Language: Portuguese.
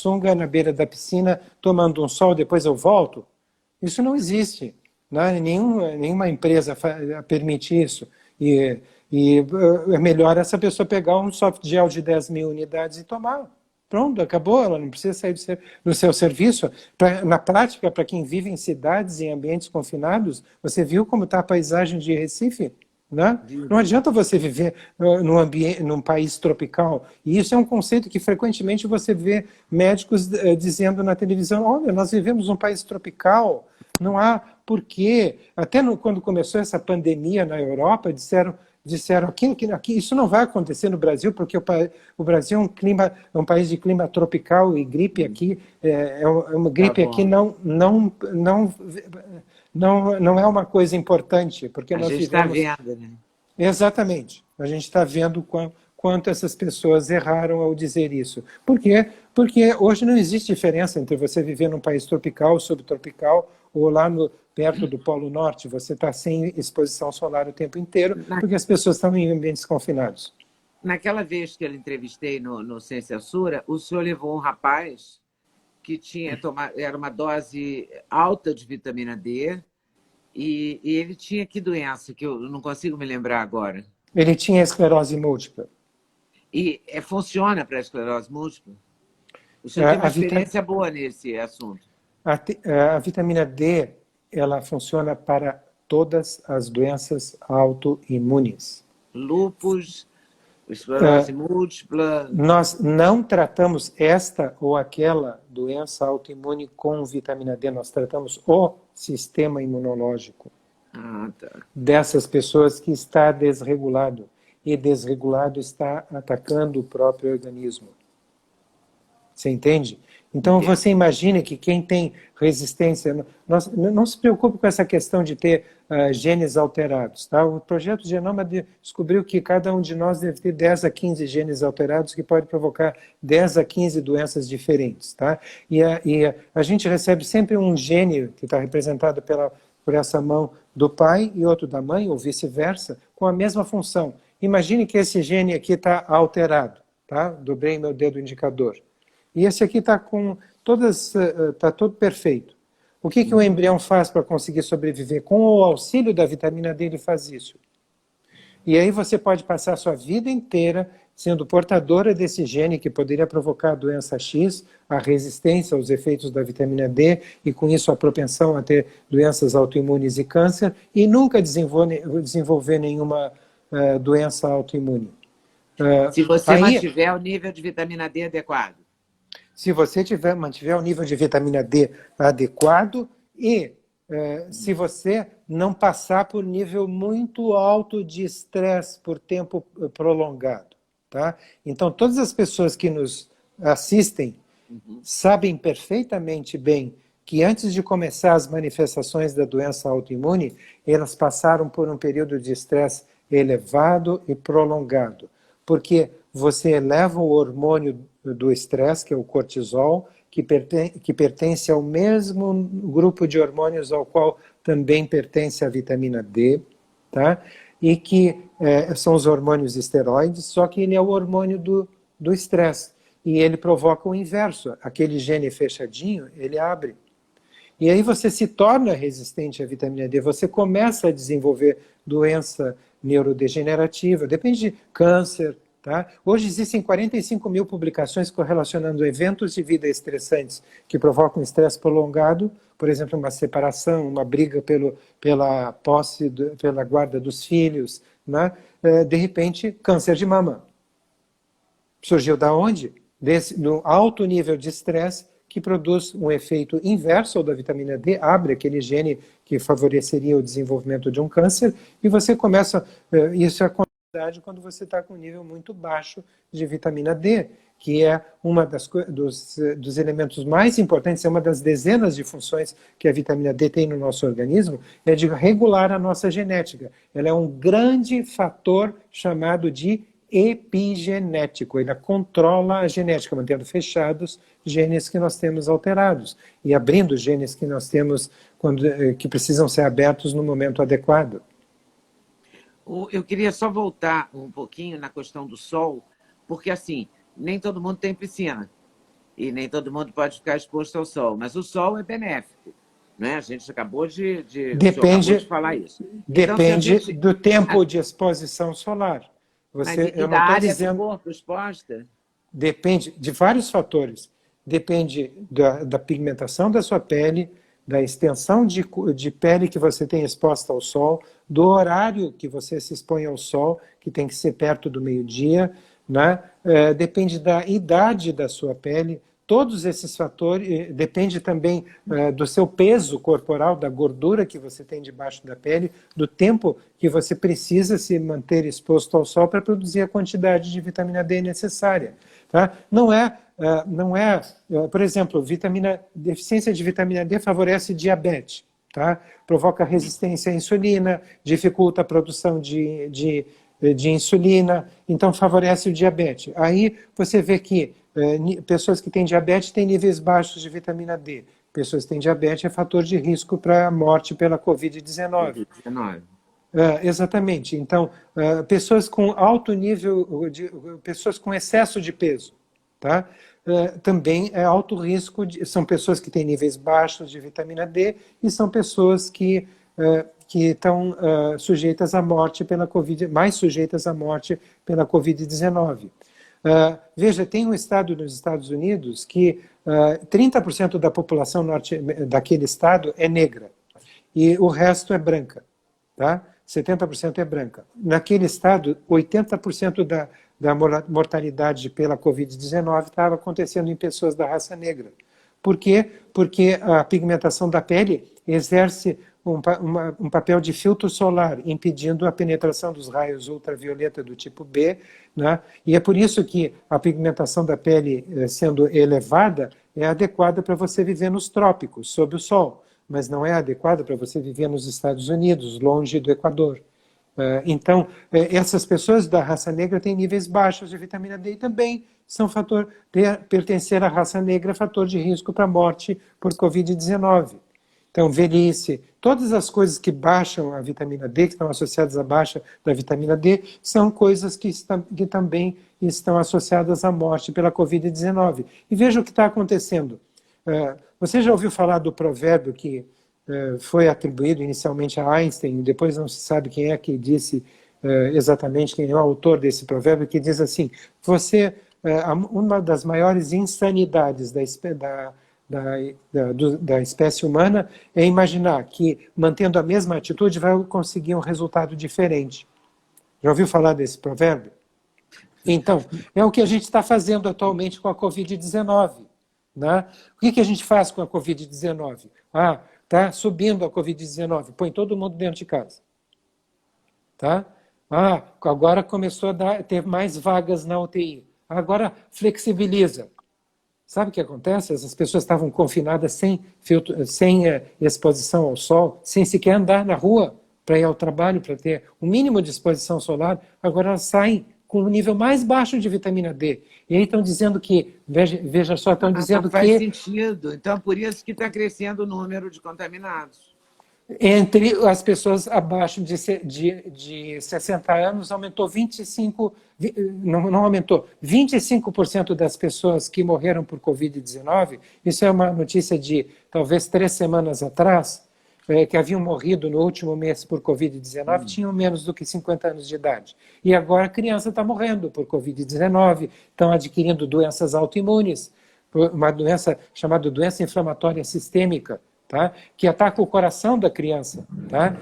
sunga na beira da piscina, tomando um sol, depois eu volto. Isso não existe. Né? Nenhuma empresa permite isso. E é melhor essa pessoa pegar um soft gel de 10 mil unidades e tomar. Pronto, acabou, ela não precisa sair do seu serviço. Na prática, para quem vive em cidades, em ambientes confinados, você viu como está a paisagem de Recife? Né? Não adianta você viver num país tropical. E isso é um conceito que frequentemente você vê médicos dizendo na televisão, olha, nós vivemos num país tropical, não há porquê. Até quando começou essa pandemia na Europa, disseram aqui isso não vai acontecer no Brasil, porque o Brasil é um país de clima tropical e gripe aqui, uma gripe aqui não é uma coisa importante, porque nós vivemos... A gente está vendo, né? Exatamente. A gente está vendo quanto essas pessoas erraram ao dizer isso. Por quê? Porque hoje não existe diferença entre você viver num país tropical, subtropical, ou lá perto do Polo Norte. Você está sem exposição solar o tempo inteiro, porque as pessoas estão em ambientes confinados. Naquela vez que eu entrevistei no Ciência Sura, o senhor levou um rapaz que era uma dose alta de vitamina D, e ele tinha que doença, que eu não consigo me lembrar agora. Ele tinha esclerose múltipla. E funciona para a esclerose múltipla? O senhor tem uma experiência boa nesse assunto. A vitamina D, ela funciona para todas as doenças autoimunes. Lúpus, esclerose múltipla... Nós não tratamos esta ou aquela doença autoimune com vitamina D, nós tratamos o sistema imunológico dessas pessoas que está desregulado. E desregulado está atacando o próprio organismo. Você entende? Então, você imagina que quem tem resistência... Não se preocupe com essa questão de ter genes alterados. Tá? O Projeto Genoma descobriu que cada um de nós deve ter 10 a 15 genes alterados que pode provocar 10 a 15 doenças diferentes. Tá? E a gente recebe sempre um gene que está representado por essa mão do pai e outro da mãe, ou vice-versa, com a mesma função. Imagine que esse gene aqui está alterado. Tá? Dobrei meu dedo indicador. E esse aqui está tá todo perfeito. O que o embrião faz para conseguir sobreviver? Com o auxílio da vitamina D, ele faz isso. E aí você pode passar a sua vida inteira sendo portadora desse gene que poderia provocar a doença X, a resistência aos efeitos da vitamina D, e com isso a propensão a ter doenças autoimunes e câncer, e nunca desenvolver nenhuma doença autoimune. Se você mantiver o nível de vitamina D adequado. Se você mantiver o nível de vitamina D adequado e se você não passar por nível muito alto de estresse por tempo prolongado. Tá? Então, todas as pessoas que nos assistem sabem perfeitamente bem que antes de começar as manifestações da doença autoimune, elas passaram por um período de estresse elevado e prolongado. Porque você eleva o hormônio do estresse, que é o cortisol, que pertence ao mesmo grupo de hormônios ao qual também pertence a vitamina D, tá? E que são os hormônios esteroides, só que ele é o hormônio do estresse. E ele provoca o inverso. Aquele gene fechadinho, ele abre. E aí você se torna resistente à vitamina D, você começa a desenvolver doença neurodegenerativa, depende de câncer. Tá? Hoje existem 45 mil publicações correlacionando eventos de vida estressantes que provocam estresse prolongado, por exemplo, uma separação, uma briga pela posse, pela guarda dos filhos, né? De repente, câncer de mama. Surgiu da onde? No alto nível de estresse que produz um efeito inverso ao da vitamina D, abre aquele gene que favoreceria o desenvolvimento de um câncer, e você começa, isso acontece quando você está com um nível muito baixo de vitamina D, que é uma dos elementos mais importantes, é uma das dezenas de funções que a vitamina D tem no nosso organismo, é de regular a nossa genética. Ela é um grande fator chamado de epigenético. Ela controla a genética, mantendo fechados genes que nós temos alterados e abrindo genes que nós temos que precisam ser abertos no momento adequado. Eu queria só voltar um pouquinho na questão do sol, porque assim, nem todo mundo tem piscina. e nem todo mundo pode ficar exposto ao sol, mas o sol é benéfico, né? A gente acabou o senhor acabou de Depende, falar isso. Então, se a depende gente... do tempo de exposição solar. Mas Eu e não da estou área do dizendo... corpo exposta? Depende de vários fatores. Depende da pigmentação da sua pele, da extensão de pele que você tem exposta ao sol, do horário que você se expõe ao sol, que tem que ser perto do meio-dia, né? Depende da idade da sua pele. Todos esses fatores, depende também do seu peso corporal, da gordura que você tem debaixo da pele, do tempo que você precisa se manter exposto ao sol para produzir a quantidade de vitamina D necessária. Tá? Não é, por exemplo, deficiência de vitamina D favorece diabetes, tá? Provoca resistência à insulina, dificulta a produção de insulina, então favorece o diabetes. Aí você vê que pessoas que têm diabetes têm níveis baixos de vitamina D. Pessoas que têm diabetes é fator de risco para a morte pela Covid-19. Exatamente. Então, pessoas com alto nível, pessoas com excesso de peso, tá? Também é alto risco, são pessoas que têm níveis baixos de vitamina D e são pessoas que estão sujeitas à morte pela Covid, mais sujeitas à morte pela Covid-19. Veja, tem um estado nos Estados Unidos que 30% da população daquele estado é negra e o resto é branca, tá? 70% é branca. Naquele estado, 80% da mortalidade pela Covid-19 estava acontecendo em pessoas da raça negra. Por quê? Porque a pigmentação da pele exerce um papel de filtro solar, impedindo a penetração dos raios ultravioleta do tipo B, né? E é por isso que a pigmentação da pele, sendo elevada, é adequada para você viver nos trópicos, sob o sol, mas não é adequada para você viver nos Estados Unidos, longe do Equador. Então, essas pessoas da raça negra têm níveis baixos de vitamina D e também são pertencer à raça negra é fator de risco para a morte por Covid-19. Então, velhice, todas as coisas que baixam a vitamina D, que estão associadas à baixa da vitamina D, são coisas que também estão associadas à morte pela Covid-19. E veja o que está acontecendo. Você já ouviu falar do provérbio que foi atribuído inicialmente a Einstein, depois não se sabe quem é que disse exatamente, quem é o autor desse provérbio, que diz assim: uma das maiores insanidades da espécie humana é imaginar que, mantendo a mesma atitude, vai conseguir um resultado diferente. Já ouviu falar desse provérbio? Então, é o que a gente está fazendo atualmente com a Covid-19. Né? O que a gente faz com a Covid-19? Está subindo a Covid-19, põe todo mundo dentro de casa. Tá? Agora começou a ter mais vagas na UTI. Agora flexibiliza. Sabe o que acontece? As pessoas estavam confinadas sem exposição ao sol, sem sequer andar na rua para ir ao trabalho, para ter o mínimo de exposição solar. Agora elas saem com um nível mais baixo de vitamina D. E aí estão dizendo que, veja só, estão dizendo que... Não faz sentido. Então, por isso que está crescendo o número de contaminados. Entre as pessoas abaixo de 60 anos, aumentou 25% das pessoas que morreram por Covid-19. Isso é uma notícia de talvez 3 semanas atrás, que haviam morrido no último mês por Covid-19, tinham menos do que 50 anos de idade. E agora a criança está morrendo por Covid-19, estão adquirindo doenças autoimunes, uma doença chamada doença inflamatória sistêmica, tá? Que ataca o coração da criança. Tá?